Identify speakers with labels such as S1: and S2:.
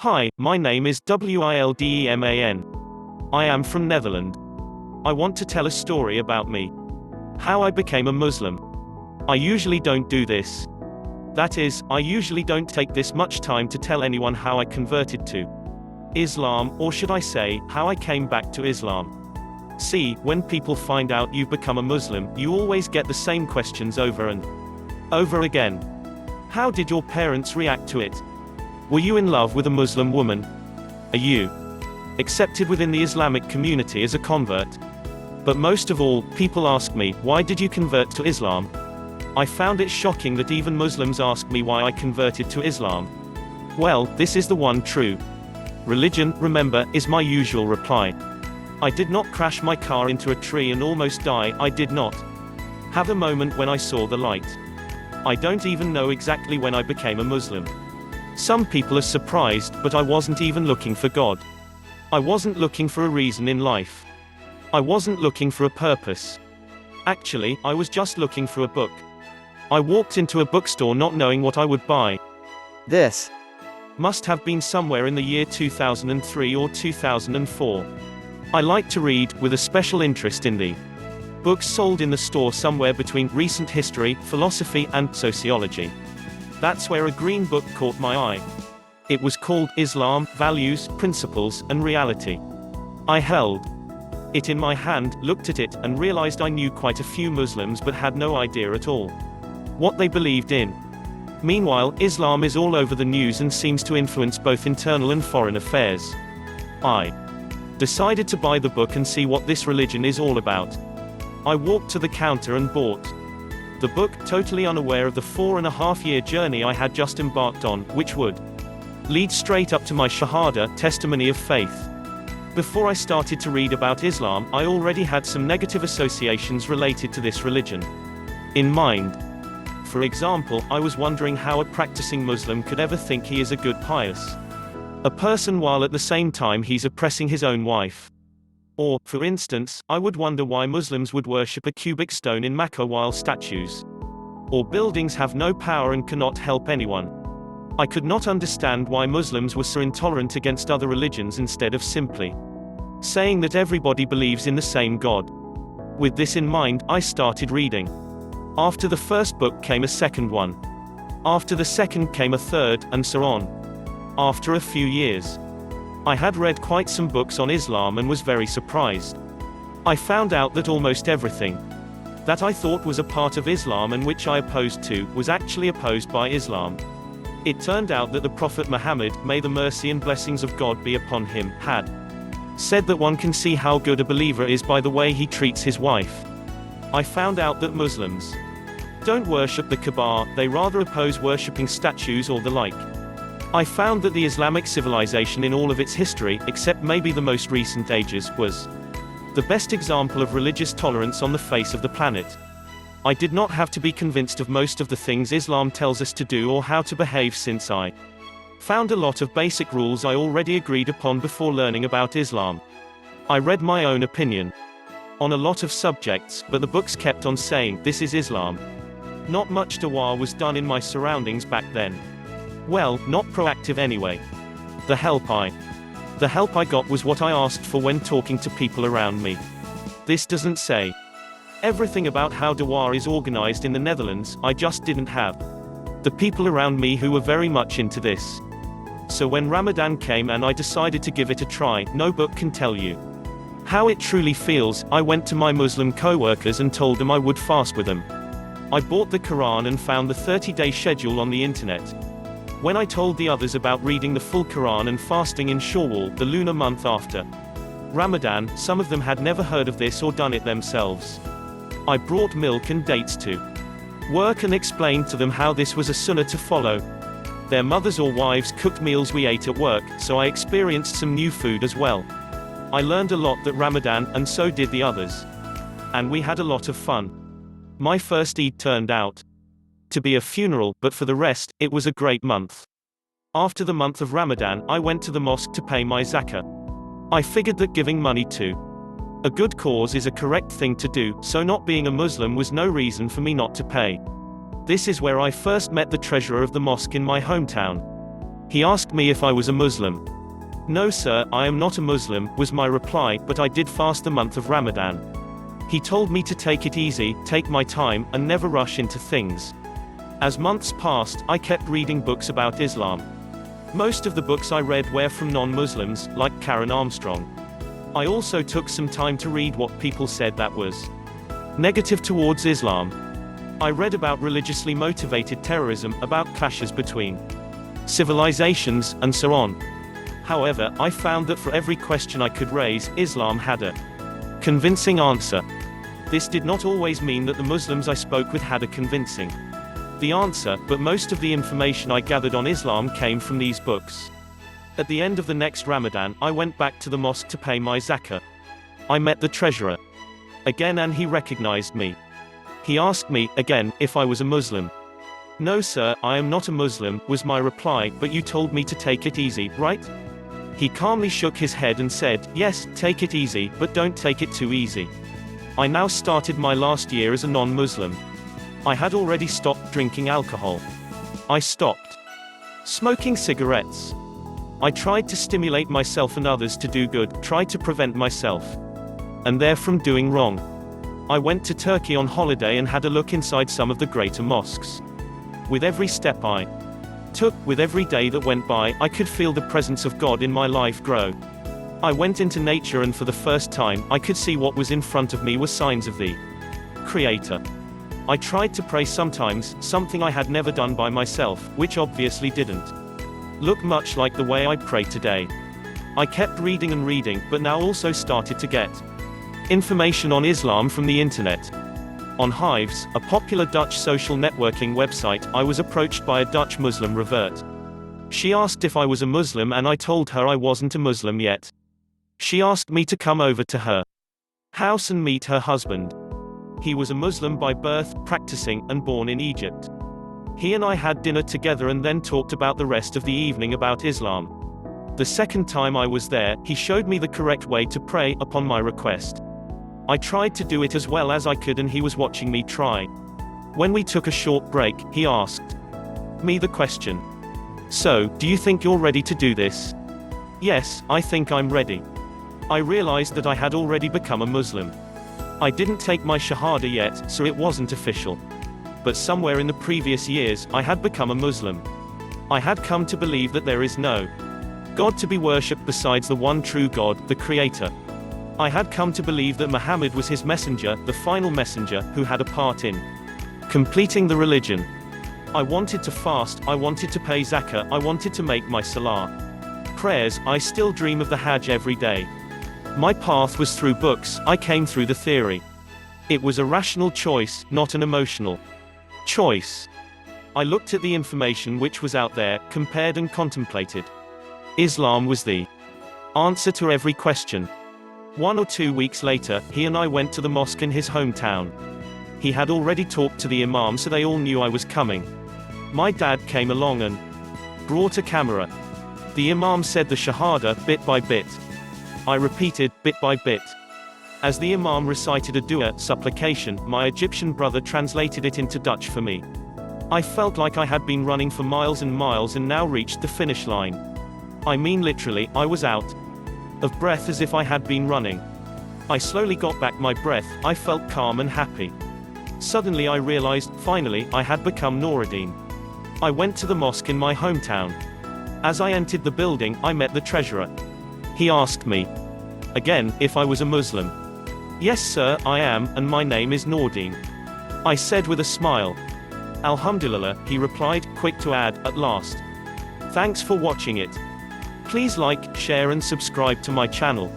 S1: Hi, my name is Wildeman. I am from Netherlands. I want to tell a story about me. How I became a Muslim. I usually don't do this. That is, I usually don't take this much time to tell anyone how I converted to Islam, or should I say, how I came back to Islam. See, when people find out you've become a Muslim, you always get the same questions over and over again. How did your parents react to it? Were you in love with a Muslim woman? Are you accepted within the Islamic community as a convert? But most of all, people ask me, why did you convert to Islam? I found it shocking that even Muslims ask me why I converted to Islam. Well, this is the one true religion, remember, is my usual reply. I did not crash my car into a tree and almost die. I did not have a moment when I saw the light. I don't even know exactly when I became a Muslim. Some people are surprised, but I wasn't even looking for God. I wasn't looking for a reason in life. I wasn't looking for a purpose. Actually, I was just looking for a book. I walked into a bookstore not knowing what I would buy.
S2: This
S1: Must have been somewhere in the year 2003 or 2004. I like to read, with a special interest in the books sold in the store somewhere between recent history, philosophy, and sociology. That's where a green book caught my eye. It was called Islam, Values, Principles, and Reality. I held it in my hand, looked at it, and realized I knew quite a few Muslims but had no idea at all what they believed in. Meanwhile, Islam is all over the news and seems to influence both internal and foreign affairs. I decided to buy the book and see what this religion is all about. I walked to the counter and bought the book, totally unaware of the 4.5-year journey I had just embarked on, which would lead straight up to my Shahada, testimony of faith. Before I started to read about Islam, I already had some negative associations related to this religion in mind. For example, I was wondering how a practicing Muslim could ever think he is a good pious a person while at the same time he's oppressing his own wife. Or, for instance, I would wonder why Muslims would worship a cubic stone in Mecca while statues or buildings have no power and cannot help anyone. I could not understand why Muslims were so intolerant against other religions instead of simply saying that everybody believes in the same God. With this in mind, I started reading. After the first book came a second one. After the second came a third, and so on. After a few years, I had read quite some books on Islam and was very surprised. I found out that almost everything that I thought was a part of Islam and which I opposed to, was actually opposed by Islam. It turned out that the Prophet Muhammad, may the mercy and blessings of God be upon him, had said that one can see how good a believer is by the way he treats his wife. I found out that Muslims don't worship the Kaaba, they rather oppose worshipping statues or the like. I found that the Islamic civilization in all of its history, except maybe the most recent ages, was the best example of religious tolerance on the face of the planet. I did not have to be convinced of most of the things Islam tells us to do or how to behave, since I found a lot of basic rules I already agreed upon before learning about Islam. I read my own opinion on a lot of subjects, but the books kept on saying, this is Islam. Not much dawah was done in my surroundings back then. Well, not proactive anyway. The help I got was what I asked for when talking to people around me. This doesn't say everything about how dawah is organized in the Netherlands, I just didn't have the people around me who were very much into this. So when Ramadan came and I decided to give it a try, no book can tell you how it truly feels. I went to my Muslim co-workers and told them I would fast with them. I bought the Quran and found the 30-day schedule on the internet. When I told the others about reading the full Quran and fasting in Shawwal, the lunar month after Ramadan, some of them had never heard of this or done it themselves. I brought milk and dates to work and explained to them how this was a sunnah to follow. Their mothers or wives cooked meals we ate at work, so I experienced some new food as well. I learned a lot that Ramadan, and so did the others. And we had a lot of fun. My first Eid turned out to be a funeral, but for the rest, it was a great month. After the month of Ramadan, I went to the mosque to pay my zakah. I figured that giving money to a good cause is a correct thing to do, so not being a Muslim was no reason for me not to pay. This is where I first met the treasurer of the mosque in my hometown. He asked me if I was a Muslim. "No sir, I am not a Muslim," was my reply, but I did fast the month of Ramadan. He told me to take it easy, take my time, and never rush into things. As months passed, I kept reading books about Islam. Most of the books I read were from non-Muslims, like Karen Armstrong. I also took some time to read what people said that was negative towards Islam. I read about religiously motivated terrorism, about clashes between civilizations, and so on. However, I found that for every question I could raise, Islam had a convincing answer. This did not always mean that the Muslims I spoke with had a convincing the answer, but most of the information I gathered on Islam came from these books. At the end of the next Ramadan, I went back to the mosque to pay my zakah. I met the treasurer again and he recognized me. He asked me, again, if I was a Muslim. "No sir, I am not a Muslim," was my reply, "but you told me to take it easy, right?" He calmly shook his head and said, "Yes, take it easy, but don't take it too easy." I now started my last year as a non-Muslim. I had already stopped drinking alcohol. I stopped smoking cigarettes. I tried to stimulate myself and others to do good, tried to prevent myself and they're from doing wrong. I went to Turkey on holiday and had a look inside some of the greater mosques. With every step I took, with every day that went by, I could feel the presence of God in my life grow. I went into nature and for the first time, I could see what was in front of me were signs of the Creator. I tried to pray sometimes, something I had never done by myself, which obviously didn't look much like the way I pray today. I kept reading and reading, but now also started to get information on Islam from the internet. On Hives, a popular Dutch social networking website, I was approached by a Dutch Muslim revert. She asked if I was a Muslim and I told her I wasn't a Muslim yet. She asked me to come over to her house and meet her husband. He was a Muslim by birth, practicing, and born in Egypt. He and I had dinner together and then talked about the rest of the evening about Islam. The second time I was there, he showed me the correct way to pray, upon my request. I tried to do it as well as I could and he was watching me try. When we took a short break, he asked me the question, "So, do you think you're ready to do this?" "Yes, I think I'm ready." I realized that I had already become a Muslim. I didn't take my Shahada yet, so it wasn't official. But somewhere in the previous years, I had become a Muslim. I had come to believe that there is no God to be worshipped besides the one true God, the Creator. I had come to believe that Muhammad was his messenger, the final messenger, who had a part in completing the religion. I wanted to fast, I wanted to pay zakah, I wanted to make my salah prayers, I still dream of the Hajj every day. My path was through books, I came through the theory. It was a rational choice, not an emotional choice. I looked at the information which was out there, compared and contemplated. Islam was the answer to every question. 1 or 2 weeks later, he and I went to the mosque in his hometown. He had already talked to the imam so they all knew I was coming. My dad came along and brought a camera. The imam said the Shahada, bit by bit. I repeated, bit by bit. As the imam recited a dua, supplication, my Egyptian brother translated it into Dutch for me. I felt like I had been running for miles and miles and now reached the finish line. I mean literally, I was out of breath as if I had been running. I slowly got back my breath, I felt calm and happy. Suddenly I realized, finally, I had become Nourdeen. I went to the mosque in my hometown. As I entered the building, I met the treasurer. He asked me again if I was a Muslim. "Yes sir, I am, and my name is Nourdeen," I said with a smile. "Alhamdulillah," he replied, quick to add, "at last. Thanks for watching it. Please like, share and subscribe to my channel."